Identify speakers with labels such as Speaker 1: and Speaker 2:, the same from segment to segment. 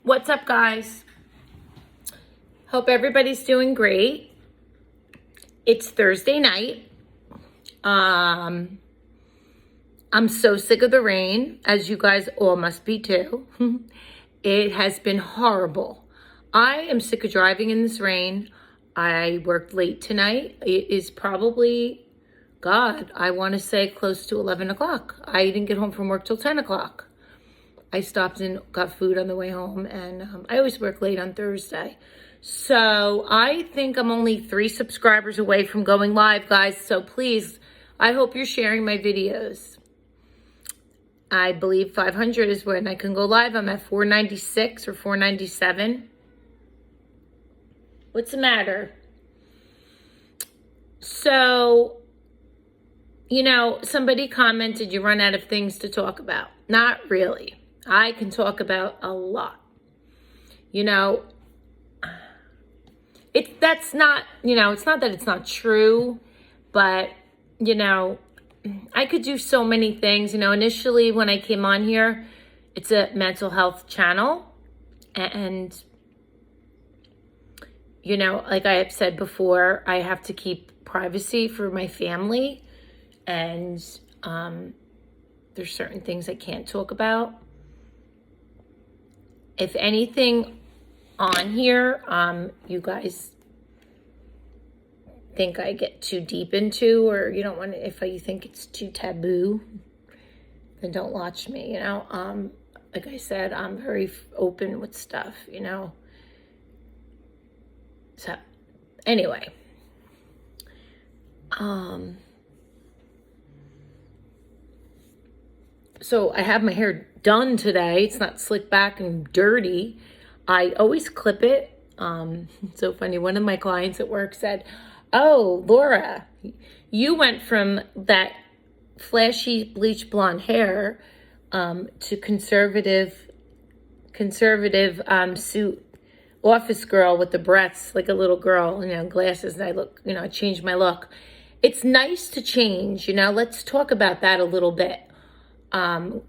Speaker 1: What's up, guys? Hope everybody's doing great. It's Thursday night. I'm so sick of the rain, as you guys all must be too. It has been horrible. I am sick of driving in this rain. I worked late tonight. It is probably, God, I want to say close to 11 o'clock. I didn't get home from work till 10 o'clock. I stopped and got food on the way home, and I always work late on Thursday. So I think I'm only 3 subscribers away from going live, guys. So please, I hope you're sharing my videos. I believe 500 is when I can go live. I'm at 496 or 497. What's the matter? So, somebody commented you run out of things to talk about. Not really. I can talk about a lot. That's not, it's not that it's not true, but, I could do so many things. Initially when I came on here, it's a mental health channel. And, like I have said before, I have to keep privacy for my family. And there's certain things I can't talk about. If anything on here, you guys think I get too deep into, or you don't want to, if you think it's too taboo, then don't watch me, Like I said, I'm very open with stuff, So, anyway. So I have my hair done today. It's not slicked back and dirty. I always clip it. So funny. One of my clients at work said, "Oh, Laura, you went from that flashy bleach blonde hair to conservative suit, office girl with the breasts, like a little girl, glasses." And I changed my look. It's nice to change, Let's talk about that a little bit.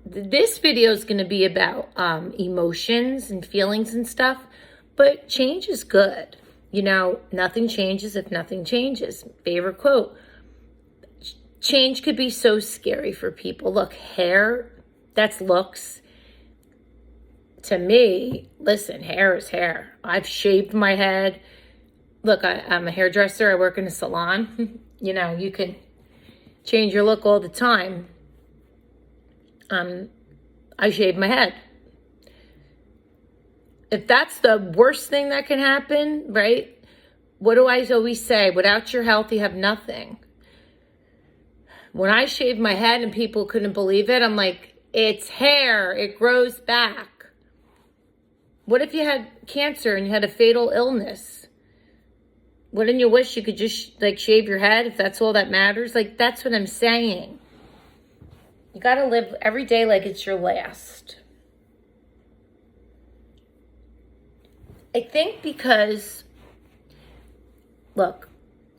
Speaker 1: This video is going to be about emotions and feelings and stuff, but change is good. Nothing changes if nothing changes. Favorite quote. Change could be so scary for people. Look, hair, that's looks. To me, listen, hair is hair. I've shaved my head. Look, I'm a hairdresser. I work in a salon. You can change your look all the time. I shave my head. If that's the worst thing that can happen, right? What do I always say? Without your health, you have nothing. When I shaved my head and people couldn't believe it, I'm like, it's hair. It grows back. What if you had cancer and you had a fatal illness? Wouldn't you wish you could just shave your head if that's all that matters? That's what I'm saying. You got to live every day like it's your last. I think because, look,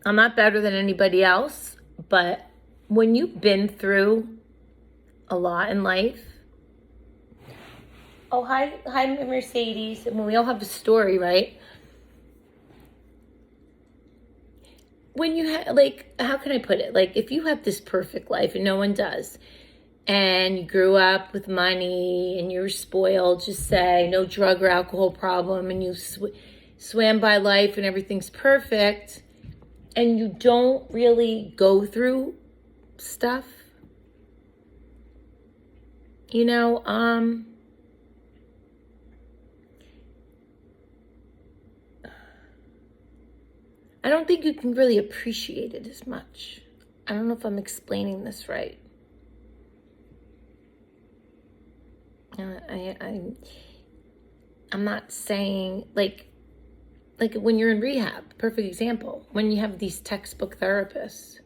Speaker 1: I'm not better than anybody else, but when you've been through a lot in life, oh, hi, Mercedes. And we all have a story, right? When you have, how can I put it? If you have this perfect life and no one does, and you grew up with money and you were spoiled, just say, no drug or alcohol problem, and you swam by life and everything's perfect, and you don't really go through stuff, I don't think you can really appreciate it as much. I don't know if I'm explaining this right. I'm not saying like when you're in rehab, perfect example, when you have these textbook therapists.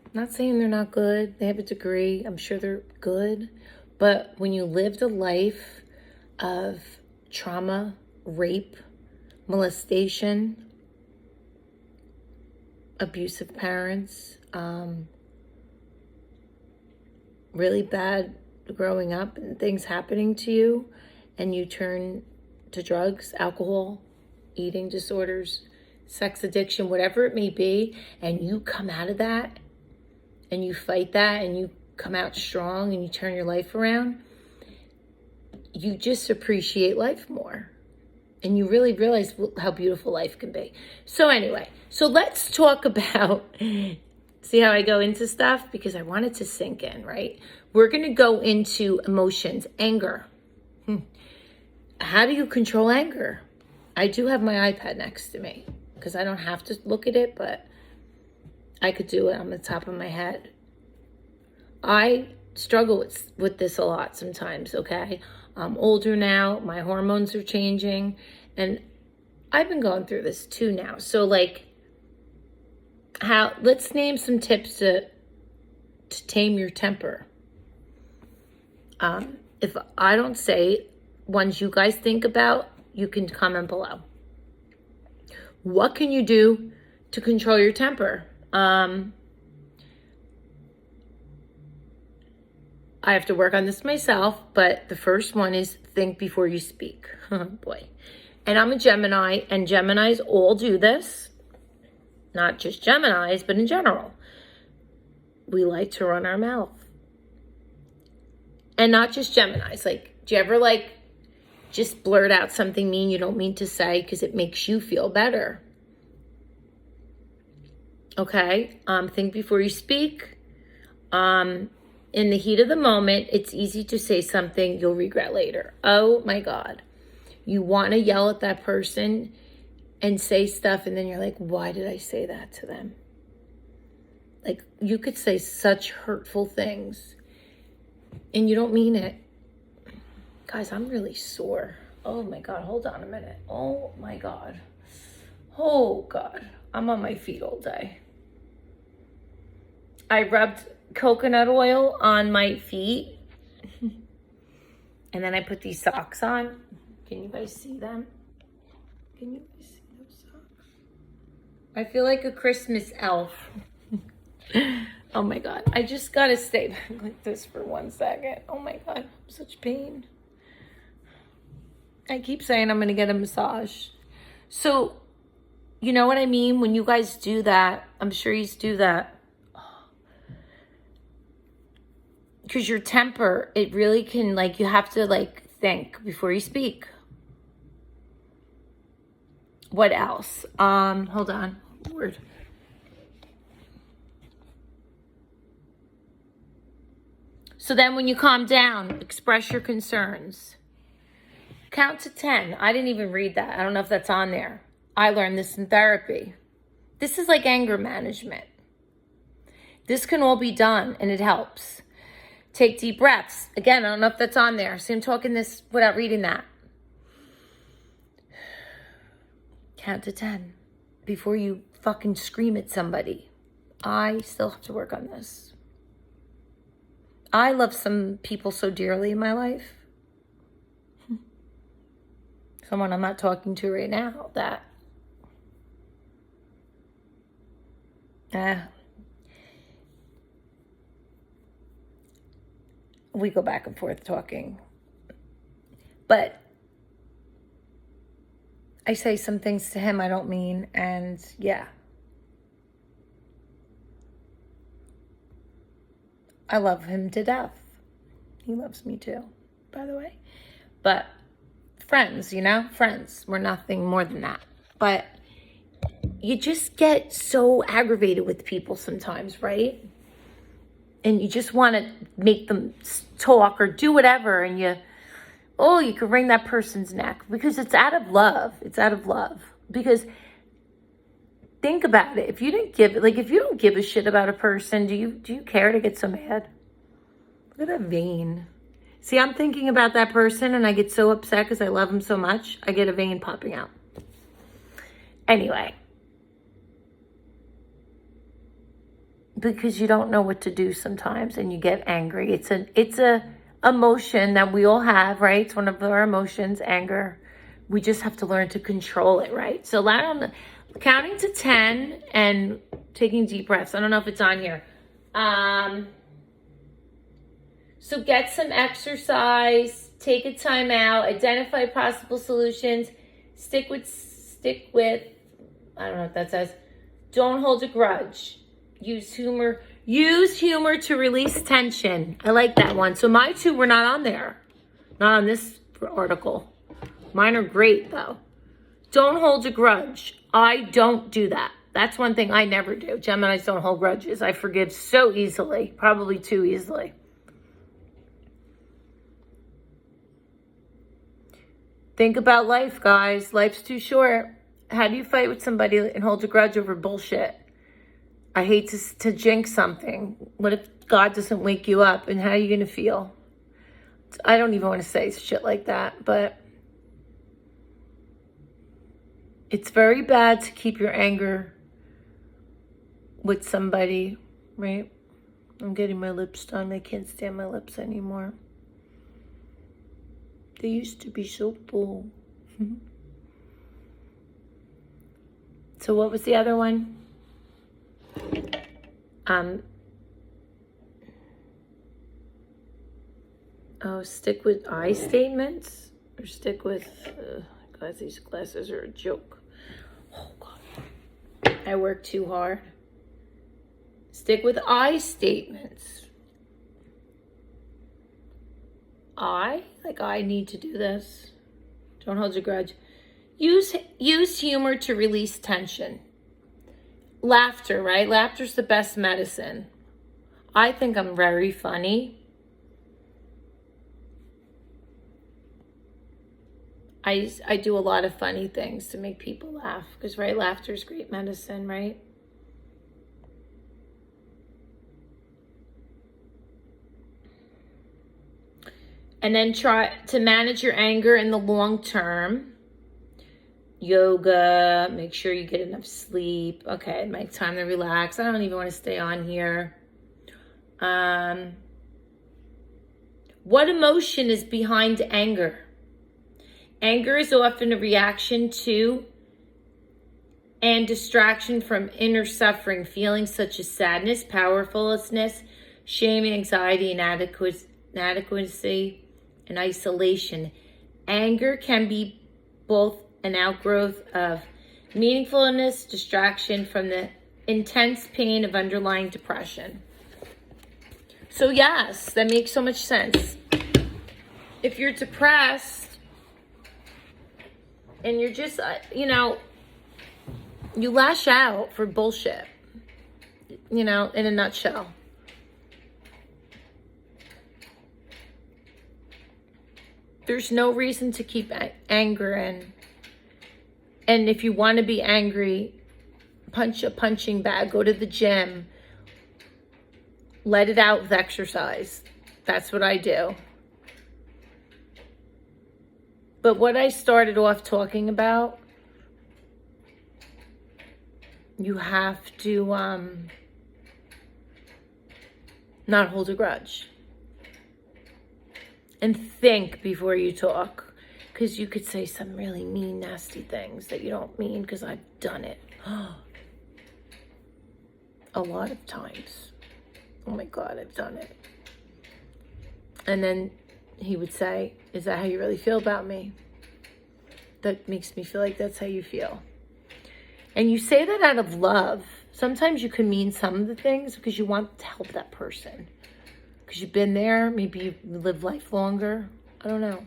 Speaker 1: I'm not saying they're not good. They have a degree. I'm sure they're good. But when you lived a life of trauma, rape, molestation, abusive parents, really bad growing up and things happening to you, and you turn to drugs, alcohol, eating disorders, sex addiction, whatever it may be, and you come out of that and you fight that and you come out strong and you turn your life around, you just appreciate life more. And you really realize how beautiful life can be. So anyway, so let's talk about, see how I go into stuff? Because I want it to sink in, right? We're going to go into emotions, anger. How do you control anger? I do have my iPad next to me because I don't have to look at it, but I could do it on the top of my head. I struggle with this a lot sometimes, okay? I'm older now, my hormones are changing, and I've been going through this too now. So like, let's name some tips to tame your temper. If I don't say ones you guys think about, you can comment below. What can you do to control your temper? I have to work on this myself, but the first one is think before you speak. Oh boy. And I'm a Gemini, and Geminis all do this. Not just Geminis, but in general. We like to run our mouth. And not just Geminis. Like, do you ever just blurt out something mean you don't mean to say because it makes you feel better? Okay? Think before you speak. In the heat of the moment, it's easy to say something you'll regret later. Oh my God. You want to yell at that person and say stuff, and then you're like, why did I say that to them? Like, you could say such hurtful things, and you don't mean it. Guys, I'm really sore. Oh my God, hold on a minute. Oh my God. Oh God, I'm on my feet all day. I rubbed coconut oil on my feet, and then I put these socks on. Can you guys see them? Can you guys see those socks? I feel like a Christmas elf. Oh my God, I just gotta stay back like this for 1 second. Oh my God, I'm such pain. I keep saying I'm gonna get a massage. So, you know what I mean? When you guys do that, I'm sure you do that. Because your temper, it really can, you have to, think before you speak. What else? Hold on. Word. So then when you calm down, express your concerns. Count to 10. I didn't even read that. I don't know if that's on there. I learned this in therapy. This is like anger management. This can all be done, and it helps. Take deep breaths. Again, I don't know if that's on there. See, I'm talking this without reading that. Count to 10 before you fucking scream at somebody. I still have to work on this. I love some people so dearly in my life. Someone I'm not talking to right now that we go back and forth talking. But I say some things to him I don't mean, and yeah. I love him to death. He loves me too, by the way. But friends, friends. We're nothing more than that. But you just get so aggravated with people sometimes, right? And you just want to make them talk or do whatever, and you could wring that person's neck because it's out of love. It's out of love. Because think about it. If you don't give a shit about a person, do you care to get so mad? Look at that vein. See, I'm thinking about that person and I get so upset because I love him so much. I get a vein popping out. Anyway. Because you don't know what to do sometimes and you get angry. It's a emotion that we all have, right? It's one of our emotions, anger. We just have to learn to control it, right? So counting to 10 and taking deep breaths. I don't know if it's on here. So get some exercise, take a time out, identify possible solutions, stick with, I don't know what that says. Don't hold a grudge. Use humor to release tension. I like that one. So my two were not on there. Not on this article. Mine are great though. Don't hold a grudge. I don't do that. That's one thing I never do. Geminis don't hold grudges. I forgive so easily, probably too easily. Think about life, guys. Life's too short. How do you fight with somebody and hold a grudge over bullshit? I hate to jinx something. What if God doesn't wake you up, and how are you going to feel? I don't even want to say shit like that, but it's very bad to keep your anger with somebody, right? I'm getting my lips done. I can't stand my lips anymore. They used to be so full. So what was the other one? Stick with I statements or stick with, guys, these glasses are a joke. Oh God, I work too hard. Stick with I statements. I need to do this. Don't hold your grudge. Use humor to release tension. Laughter, right? Laughter's the best medicine. I think I'm very funny. I do a lot of funny things to make people laugh because, right, laughter is great medicine, right? And then try to manage your anger in the long term. Yoga, make sure you get enough sleep. Okay, make time to relax. I don't even want to stay on here. What emotion is behind anger? Anger is often a reaction to and distraction from inner suffering, feelings such as sadness, powerlessness, shame, anxiety, inadequacy, and isolation. Anger can be both an outgrowth of meaningfulness, distraction from the intense pain of underlying depression. So yes, that makes so much sense. If you're depressed and you're just, you lash out for bullshit, in a nutshell. There's no reason to keep anger in. And if you want to be angry, punch a punching bag, go to the gym, let it out with exercise. That's what I do. But what I started off talking about, you have to not hold a grudge. And think before you talk. Because you could say some really mean, nasty things that you don't mean, because I've done it. A lot of times. Oh my God, I've done it. And then he would say, is that how you really feel about me? That makes me feel like that's how you feel. And you say that out of love. Sometimes you can mean some of the things because you want to help that person. Because you've been there. Maybe you live life longer. I don't know.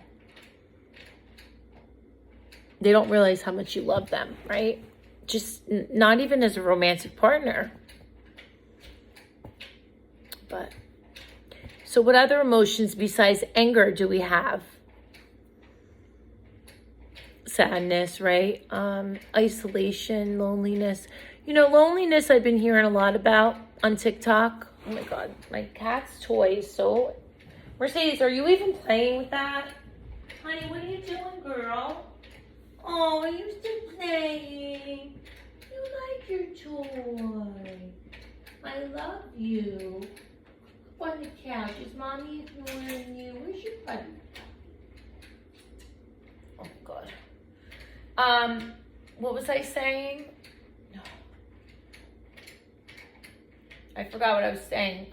Speaker 1: They don't realize how much you love them, right? Just not even as a romantic partner. But, so what other emotions besides anger do we have? Sadness, right? Isolation, loneliness. Loneliness I've been hearing a lot about on TikTok. Oh my God, my cat's toy is so... Mercedes, are you even playing with that? Honey, what are you doing, girl? Oh, are you still playing? You like your toy. I love you. On the couch. Is mommy ignoring you? Where's your buddy? Oh God. What was I saying? No. I forgot what I was saying.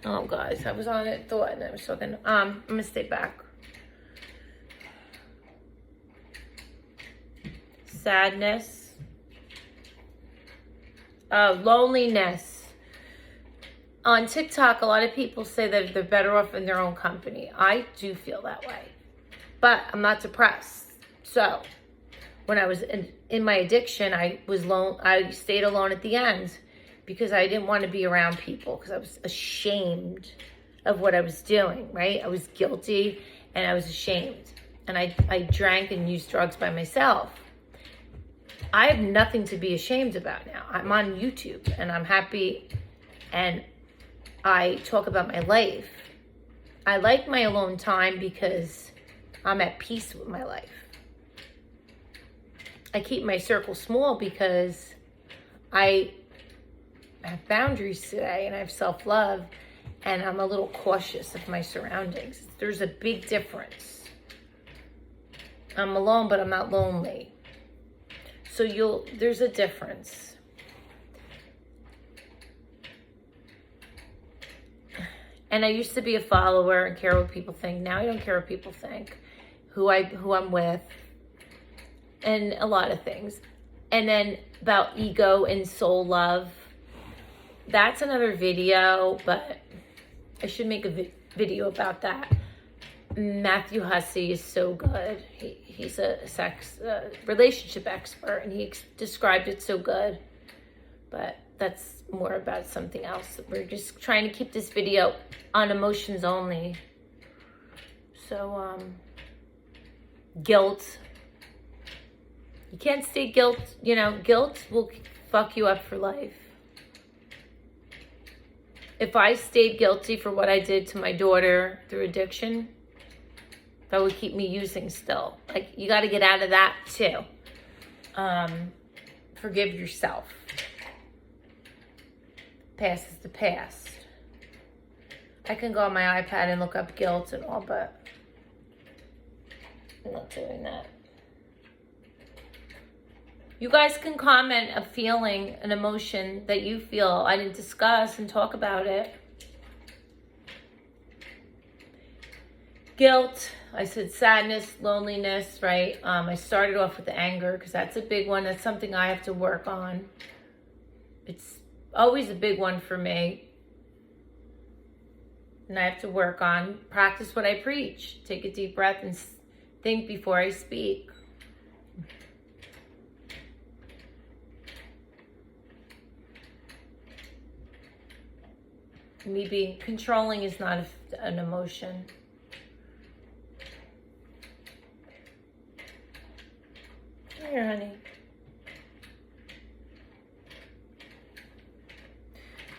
Speaker 1: Oh, guys, I was on it, thought, and I was talking. I'm gonna stay back. Sadness. Loneliness. On TikTok, a lot of people say that they're better off in their own company. I do feel that way, but I'm not depressed. So when I was in my addiction, I stayed alone at the end because I didn't want to be around people because I was ashamed of what I was doing, right? I was guilty and I was ashamed. And I drank and used drugs by myself. I have nothing to be ashamed about now. I'm on YouTube and I'm happy and I talk about my life. I like my alone time because I'm at peace with my life. I keep my circle small because I have boundaries today and I have self-love and I'm a little cautious of my surroundings. There's a big difference. I'm alone, but I'm not lonely. So there's a difference. And I used to be a follower and care what people think. Now I don't care what people think, who I'm with, and a lot of things. And then about ego and soul love. That's another video, but I should make a video about that. Matthew Hussey is so good. He's a relationship expert, and he described it so good. But that's more about something else. We're just trying to keep this video on emotions only. So, guilt. You can't stay guilt. Guilt will fuck you up for life. If I stayed guilty for what I did to my daughter through addiction, that would keep me using still. Like, you got to get out of that too. Forgive yourself. Past is the past. I can go on my iPad and look up guilt and all, but I'm not doing that. You guys can comment a feeling, an emotion that you feel I didn't discuss and talk about it. Guilt, I said sadness, loneliness, right? I started off with the anger because that's a big one. That's something I have to work on. It's always a big one for me. And I have to work on, practice what I preach. Take a deep breath and think before I speak. Me being controlling is not an emotion. Here, honey.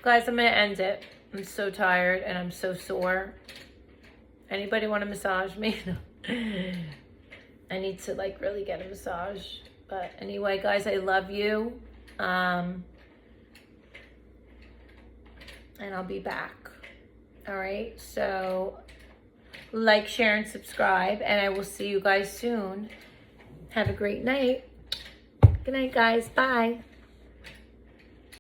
Speaker 1: Guys, I'm going to end it. I'm so tired and I'm so sore. Anybody want to massage me? I need to really get a massage. But anyway, guys, I love you. And I'll be back. All right. So like, share, and subscribe. And I will see you guys soon. Have a great night. Good night, guys. Bye.